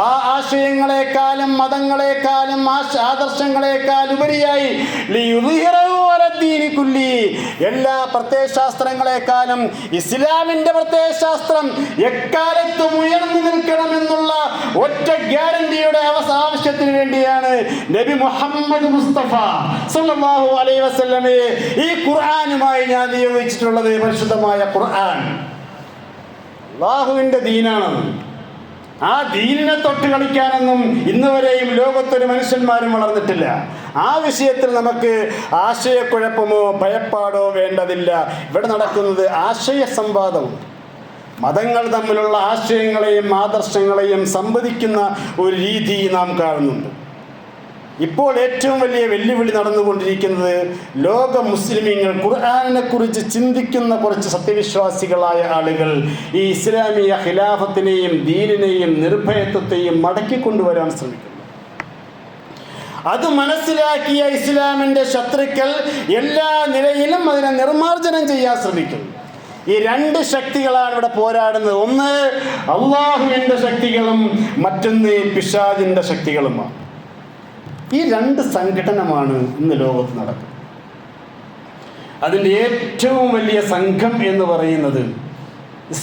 ആ ആശയങ്ങളെക്കാളും മതങ്ങളെക്കാളും ആദർശങ്ങളെക്കാൾ ഉപരിയായി ലിയുദ്ഹിറഹു അലദ്ദീനി കുല്ലിഹി, എല്ലാ പ്രത്യയശാസ്ത്രങ്ങളെക്കാളും ഇസ്ലാമിന്റെ പ്രത്യയശാസ്ത്രം എക്കാലത്തും ഉയർന്നു നിൽക്കണമെന്നുള്ള ഒറ്റ ഗ്യാരണ്ടിയുടെ ആവശ്യത്തിന് വേണ്ടിയാണ് നബി മുഹമ്മദ് മുസ്തഫ സല്ലല്ലാഹു അലൈഹി വസല്ലമയെ ഈ ഖുർആനുമായി ഞാൻ നിയോഗിച്ചിട്ടുള്ളത്. പരിശുദ്ധമായ ഖുർആൻ അല്ലാഹുവിന്റെ ദീനാണ്. ആ ദീനിനെ തൊട്ട് കളിക്കാനൊന്നും ഇന്ന് വരെയും ലോകത്തൊരു മനുഷ്യന്മാരും വളർന്നിട്ടില്ല. ആ വിഷയത്തിൽ നമുക്ക് ആശയക്കുഴപ്പമോ ഭയപ്പാടോ വേണ്ടതില്ല. ഇവിടെ നടക്കുന്നത് ആശയ സംവാദം. മതങ്ങൾ തമ്മിലുള്ള ആശയങ്ങളെയും ആദർശങ്ങളെയും സംവദിക്കുന്ന ഒരു രീതി നാം കാണുന്നുണ്ട്. ഇപ്പോൾ ഏറ്റവും വലിയ വെല്ലുവിളി നടന്നുകൊണ്ടിരിക്കുന്നത് ലോക മുസ്ലിമീങ്ങൾ, ഖുർആനിനെ കുറിച്ച് ചിന്തിക്കുന്ന കുറച്ച് സത്യവിശ്വാസികളായ ആളുകൾ ഈ ഇസ്ലാമിയ ഖിലാഫത്തിനെയും ദീനിനെയും നിർഭയത്വത്തെയും മടക്കിക്കൊണ്ടുവരാൻ ശ്രമിക്കുന്നു. അത് മനസ്സിലാക്കിയ ഇസ്ലാമിൻ്റെ ശത്രുക്കൾ എല്ലാ നിലയിലും അതിനെ നിർമ്മാർജ്ജനം ചെയ്യാൻ ശ്രമിക്കുന്നു. ഈ രണ്ട് ശക്തികളാണ് ഇവിടെ പോരാടുന്നത്. ഒന്ന് അള്ളാഹുവിൻ്റെ ശക്തികളും മറ്റൊന്ന് പിശാചിൻ്റെ ശക്തികളുമാണ്. ഈ രണ്ട് സംഘടനമാണ് ഇന്ന് ലോകത്ത് നടക്കുന്നത്. അതിൻ്റെ ഏറ്റവും വലിയ സംഘം എന്ന് പറയുന്നത്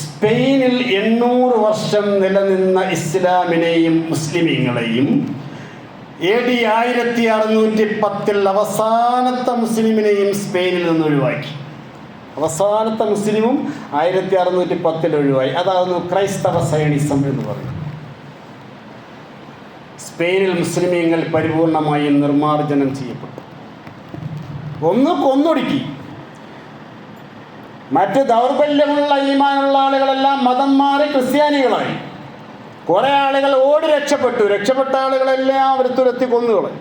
സ്പെയിനിൽ 800 വർഷം നിലനിന്ന ഇസ്ലാമിനെയും മുസ്ലിമീങ്ങളെയും AD 1610 അവസാനത്തെ മുസ്ലിമിനെയും സ്പെയിനിൽ നിന്ന് ഒഴിവാക്കി. അവസാനത്തെ മുസ്ലിമും 1610 ഒഴിവായി. അതായിരുന്നു ക്രൈസ്തവ സയണിസം എന്ന് പറയുന്നത്. സ്പെയിനിൽ മുസ്ലിമീങ്ങൾ പരിപൂർണമായും നിർമ്മാർജ്ജനം ചെയ്യപ്പെട്ടു. ഒന്ന് കൊന്നൊടുക്കി. മറ്റ് ദൗർബല്യമുള്ള ഈമാനുള്ള ആളുകളെല്ലാം മതം മാറി ക്രിസ്ത്യാനികളായി. കുറെ ആളുകൾ ഓടി രക്ഷപ്പെട്ട ആളുകളെല്ലാം അവർ തുരത്തി കൊന്നുകളെ.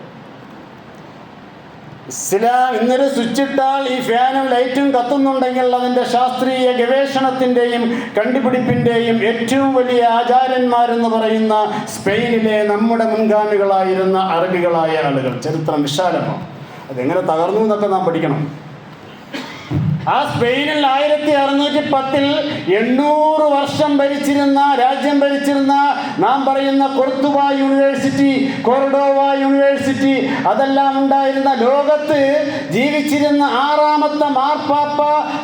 ഇസ്ലാം ഇന്നൊരു സ്വിച്ച് ഇട്ടാൽ ഈ ഫാനും ലൈറ്റും കത്തുന്നുണ്ടെങ്കിൽ അതിൻ്റെ ശാസ്ത്രീയ ഗവേഷണത്തിൻ്റെയും കണ്ടുപിടിപ്പിൻ്റെയും ഏറ്റവും വലിയ ആചാര്യന്മാരെന്ന് പറയുന്ന സ്പെയിനിലെ നമ്മുടെ മുൻഗാമികളായിരുന്ന അറബികളായ ആളുകൾ. ചരിത്രം വിശാലമാണ്. അതെങ്ങനെ തകർന്നു എന്നൊക്കെ നാം പഠിക്കണം. ആ സ്പെയിനിൽ 1610 800 വർഷം രാജ്യം ഭരിച്ചിരുന്ന നാം പറയുന്ന കൊർദോവ യൂണിവേഴ്സിറ്റി, കോർഡോവ യൂണിവേഴ്സിറ്റി, അതെല്ലാം ഉണ്ടായിരുന്ന ലോകത്ത് ജീവിച്ചിരുന്ന 6ാമത്തെ മാർപ്പാപ്പ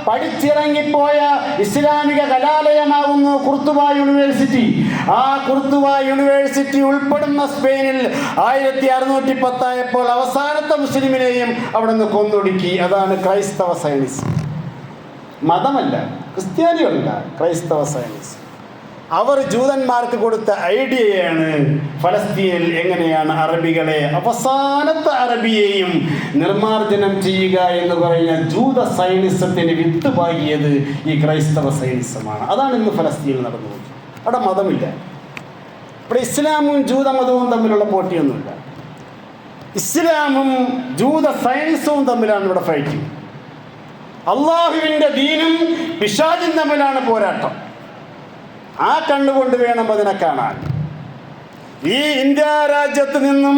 പഠിച്ചിറങ്ങിപ്പോയ ഇസ്ലാമിക കലാലയമാകുന്നു കുർദോവ യൂണിവേഴ്സിറ്റി. ആ കുർദോവ യൂണിവേഴ്സിറ്റി ഉൾപ്പെടുന്ന സ്പെയിനിൽ 1610 ആയപ്പോൾ അവസാനത്തെ മുസ്ലിമിനെയും അവിടെ നിന്ന് കൊന്നൊടുക്കി. അതാണ് ക്രൈസ്തവ സയനിസം. മതമല്ല, ക്രിസ്ത്യാനികളല്ല, ക്രൈസ്തവ സയൻസ്. അവർ ജൂതന്മാർക്ക് കൊടുത്ത ഐഡിയയാണ് ഫലസ്തീനിൽ എങ്ങനെയാണ് അറബികളെ, അവസാനത്തെ അറബിയെയും നിർമ്മാർജ്ജനം ചെയ്യുക എന്ന് പറയുന്ന ജൂത സൈനിസത്തിന് വിത്ത് പാകിയത് ഈ ക്രൈസ്തവ സൈനിസമാണ്. അതാണ് ഇന്ന് ഫലസ്തീനിൽ നടന്നത്. അവിടെ മതമില്ല. ഇവിടെ ഇസ്ലാമും ജൂതമതവും തമ്മിലുള്ള പോട്ടിയൊന്നുമില്ല. ഇസ്ലാമും ജൂത സൈനിസവും തമ്മിലാണ് ഇവിടെ ഫൈറ്റ്. അള്ളാഹുവിൻ്റെ ദീനും പിശാചും തമ്മിലാണ് പോരാട്ടം. ആ കണ്ണുകൊണ്ട് വേണം അതിനെ കാണാൻ. ഈ ഇന്ത്യ രാജ്യത്ത് നിന്നും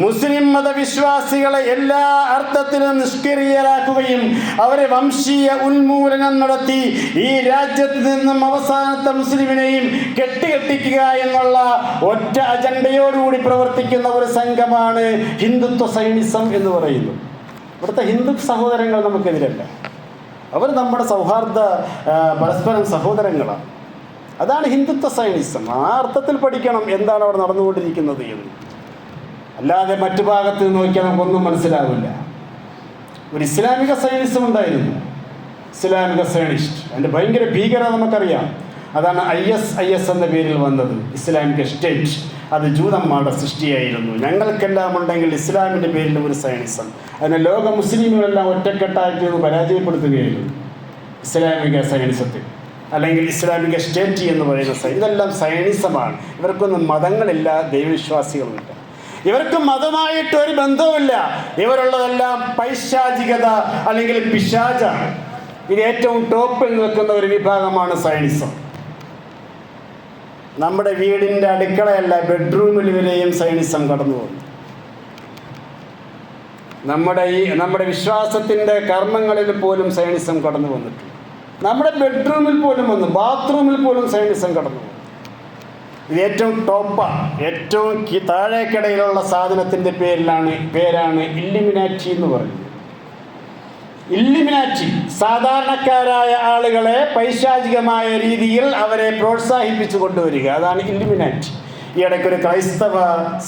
മുസ്ലിം മതവിശ്വാസികളെ എല്ലാ അർത്ഥത്തിലും നിഷ്ക്രിയരാക്കുകയും അവരെ വംശീയ ഉന്മൂലനം നടത്തി ഈ രാജ്യത്ത് നിന്നും അവസാനത്തെ മുസ്ലിമിനെയും കെട്ടിക്കെട്ടിക്കുക എന്നുള്ള ഒറ്റ അജണ്ടയോടുകൂടി പ്രവർത്തിക്കുന്ന ഒരു സംഘമാണ് ഹിന്ദുത്വ സൈനിസം എന്ന് പറയുന്നത്. ഇവിടുത്തെ ഹിന്ദു സഹോദരങ്ങൾ നമുക്കെതിരല്ല. അവർ നമ്മുടെ സൗഹാർദ്ദ പരസ്പരം സഹോദരങ്ങളാണ്. അതാണ് ഹിന്ദുത്വ സൈനിസം. ആ അർത്ഥത്തിൽ പഠിക്കണം എന്താണ് അവിടെ നടന്നുകൊണ്ടിരിക്കുന്നത് എന്ന്. അല്ലാതെ മറ്റു ഭാഗത്ത് നോക്കിയാൽ നമുക്കൊന്നും മനസ്സിലാവില്ല. ഒരു ഇസ്ലാമിക സൈനിസം ഉണ്ടായിരുന്നു, ഇസ്ലാമിക സൈനിസ്റ്റ്. അതിൻ്റെ ഭയങ്കര ഭീകരത നമുക്കറിയാം. അതാണ് IS എന്ന പേരിൽ വന്നത്, ഇസ്ലാമിക സ്റ്റേറ്റ്. അത് ജൂതന്മാരുടെ സൃഷ്ടിയായിരുന്നു. ഞങ്ങൾക്കെല്ലാം ഉണ്ടെങ്കിൽ ഇസ്ലാമിൻ്റെ പേരിൽ ഒരു സൈനിസം. അതിനെ ലോക മുസ്ലിമുകളെല്ലാം ഒറ്റക്കെട്ടായിട്ട് പരാജയപ്പെടുത്തുകയായിരുന്നു ഇസ്ലാമിക സൈനിസത്തിൽ, അല്ലെങ്കിൽ ഇസ്ലാമിക സ്റ്റേറ്റ് എന്ന് പറയുന്ന ഇതെല്ലാം സൈനിസമാണ്. ഇവർക്കൊന്നും മതങ്ങളില്ല, ദൈവവിശ്വാസികളുമില്ല. ഇവർക്ക് മതമായിട്ടൊരു ബന്ധവുമില്ല. ഇവരുള്ളതെല്ലാം പൈശാചികത അല്ലെങ്കിൽ പിശാചാണ്. ഇത് ഏറ്റവും ടോപ്പിൽ നിൽക്കുന്ന ഒരു വിഭാഗമാണ് സയനിസം. നമ്മുടെ വീടിൻ്റെ അടുക്കളയല്ല, ബെഡ്റൂമിൽ വരെയും സയനിസം കടന്നു പോകുന്നു. നമ്മുടെ വിശ്വാസത്തിൻ്റെ കർമ്മങ്ങളിൽ പോലും സയനിസം കടന്നു വന്നിട്ടുണ്ട്. നമ്മുടെ ബെഡ്റൂമിൽ പോലും വന്നു, ബാത്റൂമിൽ പോലും സയനിസം കടന്നു പോകുന്നു. ഇത് ഏറ്റവും ടോപ്പാണ്. ഏറ്റവും താഴേക്കിടയിലുള്ള സാധനത്തിൻ്റെ പേരാണ് ഇല്ലുമിനാറ്റി എന്ന് പറയുന്നത്. ഇല്ലുമിനാറ്റി സാധാരണക്കാരായ ആളുകളെ പൈശാചികമായ രീതിയിൽ അവരെ പ്രോത്സാഹിപ്പിച്ചു കൊണ്ടുവരിക, അതാണ് ഇല്ലുമിനാറ്റി. ഈ ഇടയ്ക്കൊരു ക്രൈസ്തവ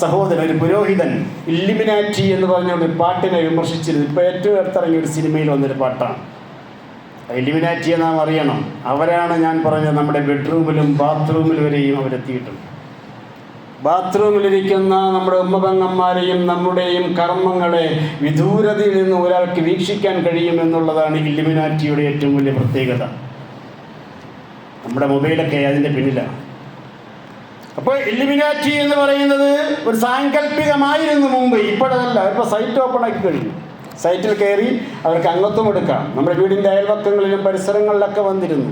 സഹോദരൻ, ഒരു പുരോഹിതൻ ഇല്ലുമിനാറ്റി എന്ന് പറഞ്ഞുകൊണ്ട് ഒരു പാട്ടിനെ വിമർശിച്ചിരുന്നു. ഇപ്പോൾ ഏറ്റവും അടുത്തിറങ്ങിയ ഒരു സിനിമയിൽ വന്നൊരു പാട്ടാണ്. ഇല്ലുമിനാറ്റിയെ നാം അറിയണം. അവരാണ് ഞാൻ പറഞ്ഞത് നമ്മുടെ ബെഡ്റൂമിലും ബാത്റൂമിൽ വരെയും അവരെത്തിയിട്ടുണ്ട്. ബാത്റൂമിലിരിക്കുന്ന നമ്മുടെ ഉമ്മപെങ്ങന്മാരെയും നമ്മുടെയും കർമ്മങ്ങളെ വിദൂരതയിൽ നിന്ന് ഒരാൾക്ക് വീക്ഷിക്കാൻ കഴിയുമെന്നുള്ളതാണ് ഇല്ലുമിനാറ്റിയുടെ ഏറ്റവും വലിയ പ്രത്യേകത. നമ്മുടെ മൊബൈലൊക്കെ അതിൻ്റെ പിന്നിലാണ്. അപ്പോൾ ഇല്ലുമിനാറ്റി എന്ന് പറയുന്നത് ഒരു സാങ്കല്പികമായിരുന്നു മുമ്പ്, ഇപ്പോഴതല്ല. ഇപ്പോൾ സൈറ്റ് ഓപ്പൺ ആക്കി കഴിഞ്ഞു. സൈറ്റിൽ കയറി അവർക്ക് അംഗത്വം എടുക്കാം. നമ്മുടെ വീടിൻ്റെ അയൽവക്കങ്ങളിലും പരിസരങ്ങളിലൊക്കെ വന്നിരുന്നു.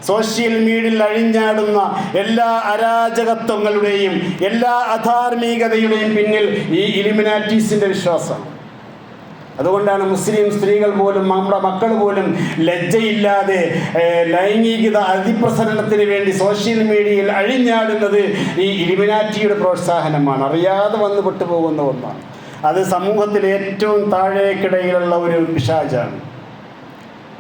സോഷ്യൽ മീഡിയയിൽ അഴിഞ്ഞാടുന്ന എല്ലാ അരാജകത്വങ്ങളുടെയും എല്ലാ അധാർമികതയുടെയും പിന്നിൽ ഈ ഇലുമിനാറ്റീസിൻ്റെ വിശ്വാസമാണ്. അതുകൊണ്ടാണ് മുസ്ലിം സ്ത്രീകൾ പോലും നമ്മുടെ മക്കൾ പോലും ലജ്ജയില്ലാതെ ലൈംഗികത അതിപ്രസരണത്തിന് വേണ്ടി സോഷ്യൽ മീഡിയയിൽ അഴിഞ്ഞാടുന്നത് ഈ ഇലുമിനാറ്റിയുടെ പ്രോത്സാഹനമാണ്. അറിയാതെ വന്ന് പെട്ടുപോകുന്ന ഒന്നാണ്. അത് സമൂഹത്തിലെ ഏറ്റവും താഴേക്കിടയിലുള്ള ഒരു പിശാചാണ്.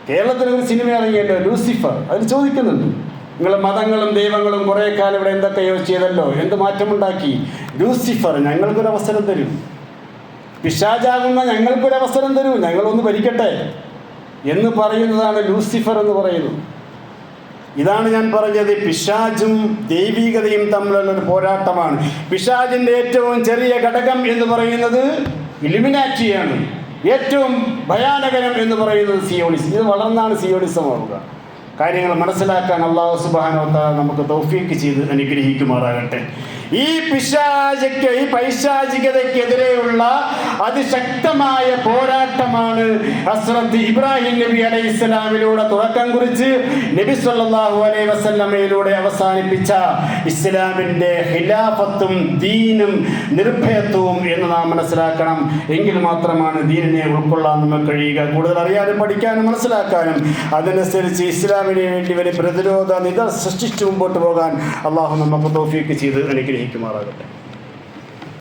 കേരളത്തിലൊരു സിനിമ ഇറങ്ങിയല്ലോ, ലൂസിഫർ. അതിൽ ചോദിക്കുന്നുണ്ട്, നിങ്ങൾ മതങ്ങളും ദൈവങ്ങളും കുറേ കാലം ഇവിടെ എന്തൊക്കെയോ ചെയ്തല്ലോ, എന്ത് മാറ്റമുണ്ടാക്കി? ലൂസിഫർ ഞങ്ങൾക്കൊരവസരം തരൂ, പിശാചാകുന്ന ഞങ്ങൾക്കൊരവസരം തരൂ, ഞങ്ങളൊന്ന് ഭരിക്കട്ടെ എന്ന് പറയുന്നതാണ് ലൂസിഫർ എന്ന് പറയുന്നത്. ഇതാണ് ഞാൻ പറഞ്ഞത്, പിശാചും ദൈവികതയും തമ്മിലുള്ളൊരു പോരാട്ടമാണ്. പിശാചിൻ്റെ ഏറ്റവും ചെറിയ ഘടകം എന്ന് പറയുന്നത് ഇലുമിനാറ്റിയാണ്. ഏറ്റവും ഭയാനകരം എന്ന് പറയുന്നത് സിയോണിസം. ഇത് വളർന്നാണ് സിയോണിസം ആവുക. കാര്യങ്ങൾ മനസ്സിലാക്കാൻ അല്ലാഹു സുബ്ഹാനഹു വ തആല നമുക്ക് തൗഫീഖ് ചെയ്ത് അനുഗ്രഹിക്കുമാറാകട്ടെ. ഈ പൈശാചികതയ്ക്കെതിരെയുള്ള അതിശക്തമായ പോരാട്ടമാണ് ഹസ്രത്ത് ഇബ്രാഹിം നബി അലൈഹിസ്സലാമിലൂടെ തുടക്കം കുറിച്ച് നബി സല്ലല്ലാഹു അലൈഹി വസല്ലമയിലൂടെ അവസാനിപ്പിച്ച ഇസ്ലാമിൻ്റെ ഖിലാഫത്തും ദീനും നിർഭയത്വവും എന്ന് നാം മനസ്സിലാക്കണം. എങ്കിൽ മാത്രമാണ് ദീനിനെ ഉൾക്കൊള്ളാൻ നമുക്ക് കഴിയുക. കൂടുതൽ അറിയാനും പഠിക്കാനും മനസ്സിലാക്കാനും അതനുസരിച്ച് ഇസ്ലാമിന് വേണ്ടി ഒരു പ്രതിരോധ നിത സൃഷ്ടിച്ചു മുമ്പോട്ട് പോകാൻ അള്ളാഹു നമുക്ക് തൗഫീഖ് ചെയ്ത് അനുഗ്രഹിക്കുമാറാകട്ടെ.